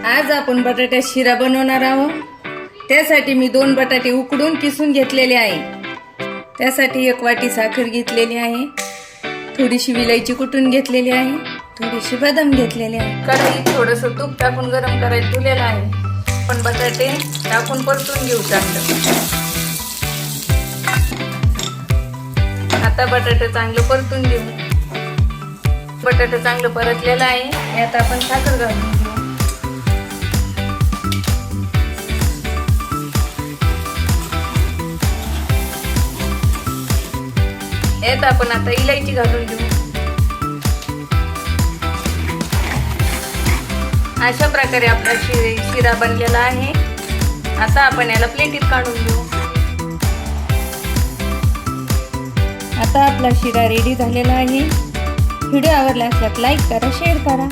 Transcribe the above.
आज आपण बटाटा शिरा बनवणार आहोत। त्यासाठी मी 2 बटाटे उकडून किसून घेतलेले आहे। त्यासाठी 1 वाटी साखर घेतलेली आहे, थोडीशी विलायची कुटून घेतलेली आहे, थोडीशी बदाम घेतलेले आहे। कढईत थोडंसं तूप टाकून गरम करायला ठेवलेलं आहे। पण बटाटे टाकून परतून घेऊ चांगलं। आता बटाटे चांगलं परतून घेऊ। बटाटा चांगलं परतलेलं आहे। यात आपण साखर घालून घेऊ। यात आपण आता इलायची घालून घेऊ। अशा प्रकारे आपला शिरा बनलेला आहे। आता आपण याला प्लेटीत काढून घेऊ। आता आपला शिरा रेडी झालेला आहे। व्हिडिओ आवडला असल्यास लाईक करा, शेअर करा।